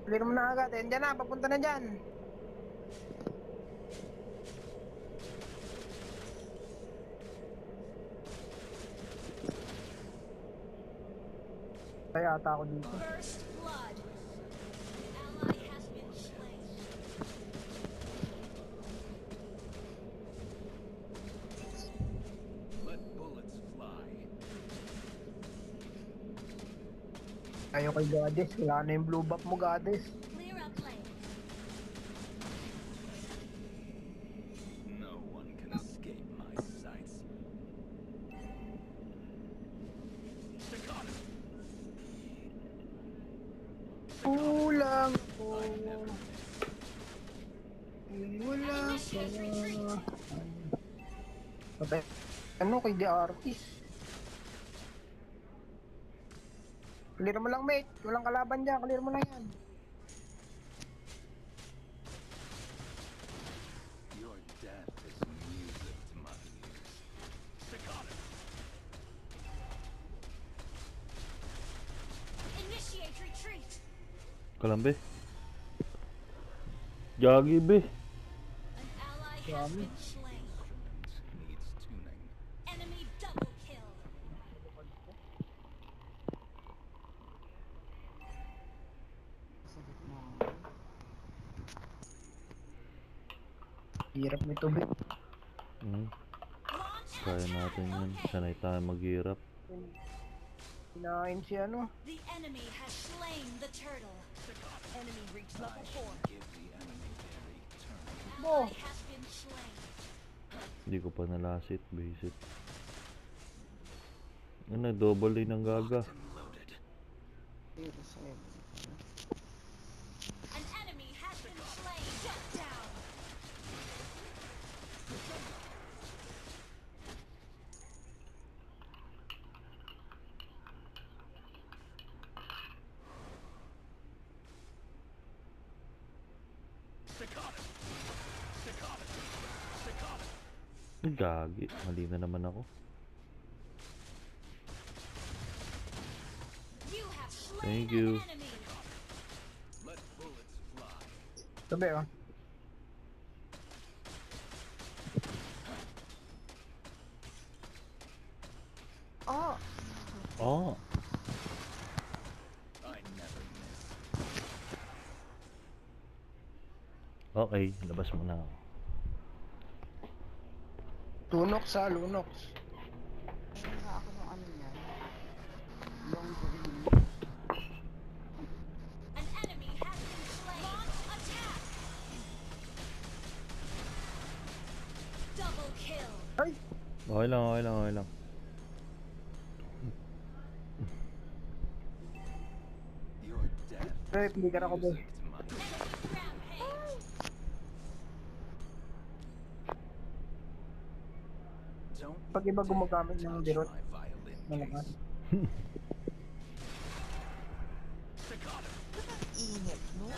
Clear mo na agad. Diyan na, papunta na dyan. Kaya ata ako dito. First blood. An ally has been slain. Let bullets fly. Ayaw kay Goddess. Wala na yung blue buff mo, Goddess. Clear up lane. No one can escape my sights. Staccato. Kulang ko. I never miss. Wala Initiate retreat. ka. Ano kay The Artist? Clear mo lang, mate. Walang kalaban dyan. Clear mo na yan. Your death is music to my ears. Staccato. Initiate retreat. Kalambe. Jagi be. An ally has been slain. Instrument needs tuning. Enemy double kill. Hirap nito, be. Launch Kaya attack. natin yun. Okay. Sanay tayo maghirap. Kinain si ano. The enemy has slain the turtle. Enemy reached level 4. Give the enemy their return. Ally has been slain. Hindi ko pa nalasit. Basic. Ano, double lane ang gaga. Locked and loaded. An enemy has been slain. Shut down. Staccato. Staccato. Staccato. Gagi. Mali na naman ako. You have slain Thank an you. enemy. Let bullets fly. Sabi, oh. Ah! Oh. I never miss. Okay. Labas mo na ako. Tunox sa Lunox. Ayun nga ako nung ano niyan. Long green. An enemy has been slain. Launch attack. Double kill. Ay! Okay lang, okay lang, okay lang. Your death Ay, hindi ka na ako, be. music to my ears. Enemy rampage. Don't Pag iba gumagamit ng touch dirot, my violin malakas. case. Staccato. Init, no?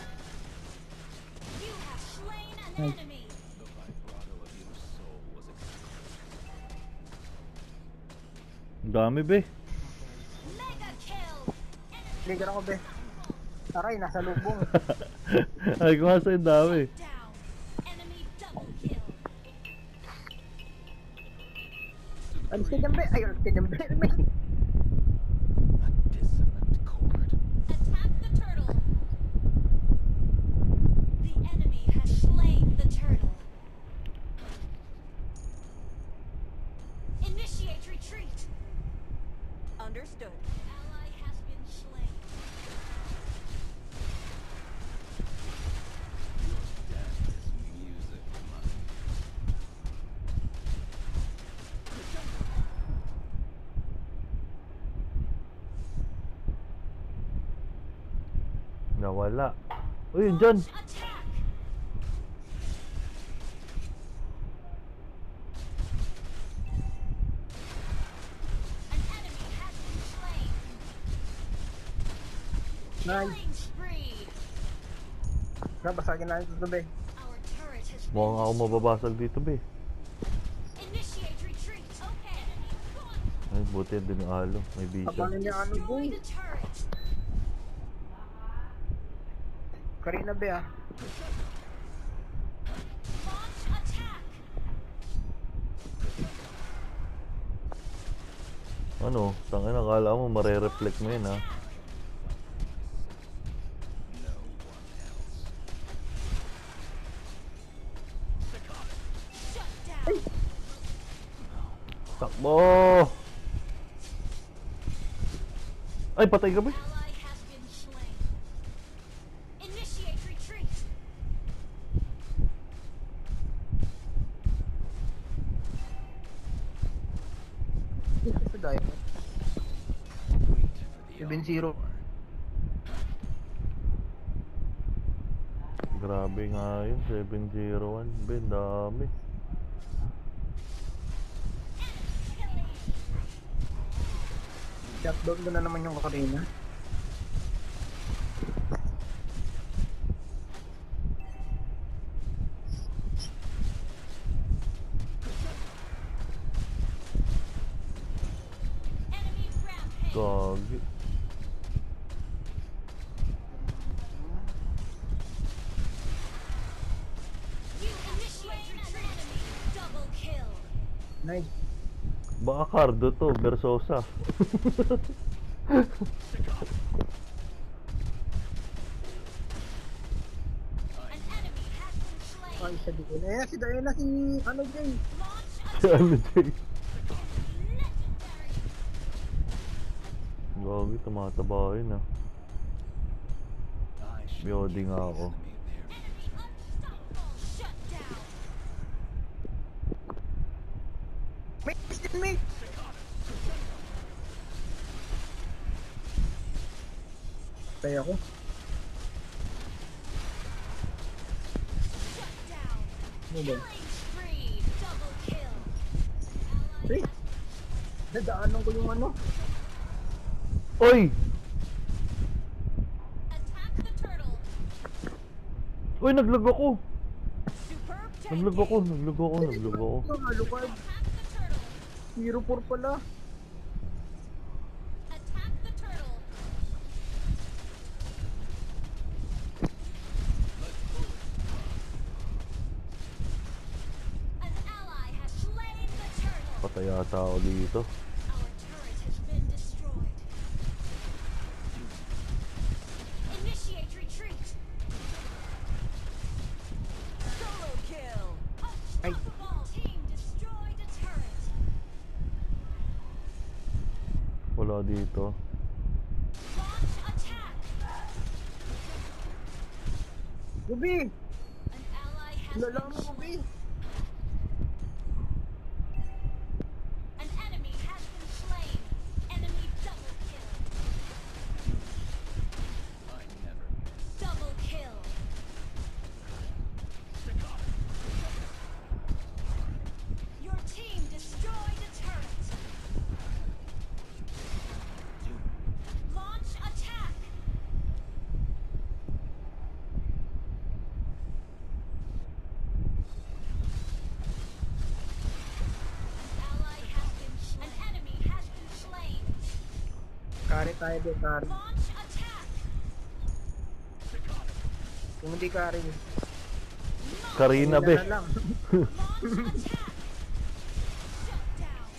You have slain an Ay. enemy. The vibrato of your soul was Ang dami be. Mega kill. Enemy Hindi ka na ako, be. Aray, nasa lubong. Ay, kumasa yung dami. down. Enemy double kill. Alis ka dyan, be. Ay, alis ka dyan, be. a dissonant chord. Attack the turtle. The enemy has slain the turtle. Initiate retreat. Understood. Ally has been slain. Your death is music to my ears. Nawala. Uy, dyan. Launch attack. An enemy has been slain. Nice. Killing spree. Nabasagin na ito, be. Our turret has been Mukhang ako mababasag dito be. Initiate retreat. Okay. Enemy gone. Ay, buti din yung alo. May Paano vision. niya ano, Destroy boy? the turret. Karina be ah. Launch attack. Ano? Tangin, akala mo mare-reflect mo yun, ha? No one else. Shut down. Takbo! Ay, patay ka ba? Ally has been slain. Initiate retreat. Ito sa diamond. Wait for the 7-0. Grabe nga yun, 701. Ben, dami. Shutdown ko na naman yung Karina. Enemy rampage. Gagi. You initiate retreat. Enemy double kill. Nice. Baka Cardo to, Versosa. An enemy has been slain. Ay, sa Diana. Eh, si Diana, si ano Jay. Launch Si attack. ano, Jay? Legendary. Gagi, tumataba yun, ha? I should Biyodi nga ako. enemy there. Enemy unstoppable. Shut down. May din may. Patay ako. Shut down. Ano ba? Killing spree. Double kill. Hey! Nadaanan ko yung ano. Oy! Attack the turtle. Uy, naglag ako! Superb Naglag ako, naglag ako, naglag ako. Ito, halukad. Attack the turtle. 0-4 pala. Attack the turtle. An ally has slain the turtle. Patay ata ako dito. Our turret has been destroyed. Initiate retreat. Solo kill. Unstoppable. Team destroyed a turret. Wala dito. Launch attack. Gabi! An ally has Lala been mo, Gabi! An enemy has been slain. Enemy double kill. I never miss. Double kill. Your team destroyed a turret. Launch attack. Ally has been slain. An enemy has been slain. Kari tayo doon, kari. Launch attack. Kung hindi kari, Karina, be. na lang. Launch attack. Shut down.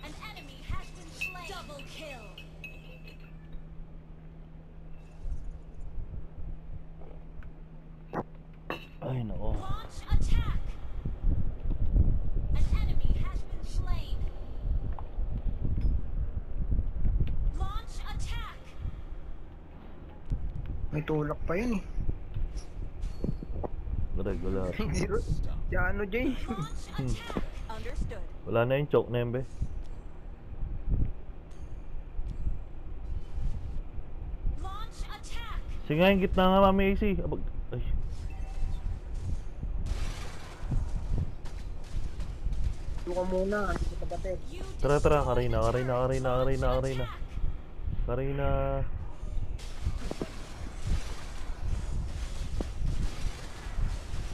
An enemy has been slain. Double kill. Ay, nako. Launch attack. An enemy has been slain. Launch attack. May tulak pa yun eh. Regular. Zero. Si ano, Jay? Launch attack. Understood. Wala na yung choke na yun, be. Launch attack. Sige nga, yung gitna nga, Mami AC. Abag... Ay. Tuka muna, hindi ko kapatid. You Tara, tara, destroyed Karina, a Karina, turret. Karina, Launch Karina, Karina. attack. Karina.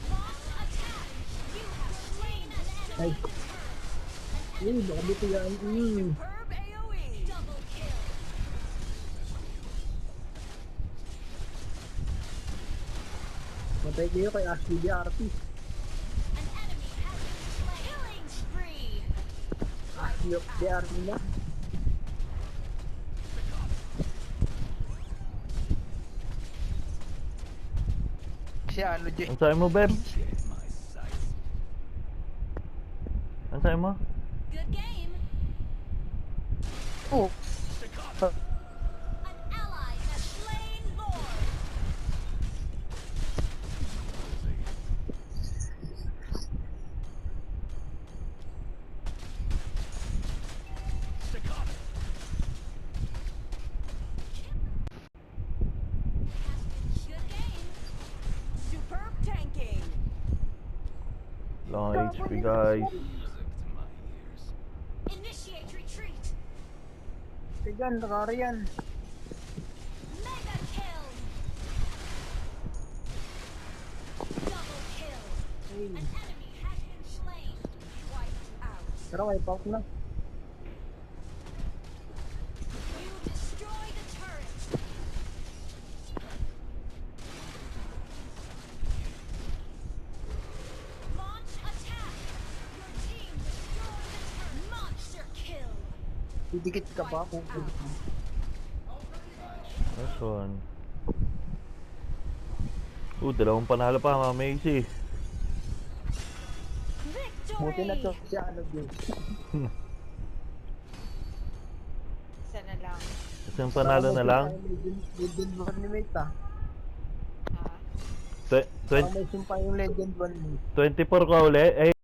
Launch attack. You have slain an enemy. Ay. An Uy, baka dito yan. Superb AoE. double kill. Patay kayo kay Ashley DRT. An enemy has been slain. Killing spree. Ashley of DRT na. Siya ano Jay? Ang sabi mo, Beb? Get my sight. Ang sabi mo? Good game. Oh. An ally has slain Lord. Good game. Superb tanking. Long HP, guys. Music to my ears. Initiate retreat. Tigan, nakari yan. Mega kill. Double kill. Hey. An enemy has been slain. Wiped out. Pero wipe out na. You destroy the turret. Launch attack. Your team destroyed the turret. Monster kill. Didikit ka pa kung Nice one. Dalawang panalo pa, Mama Macy. buti na to Victory. siya ano Jay. Isa na lang. Isang panalo na lang. Legend 1 ni mate ah. Ha? Parang may sumpa yung Legend 1 ni. 24 ka uli. Eh,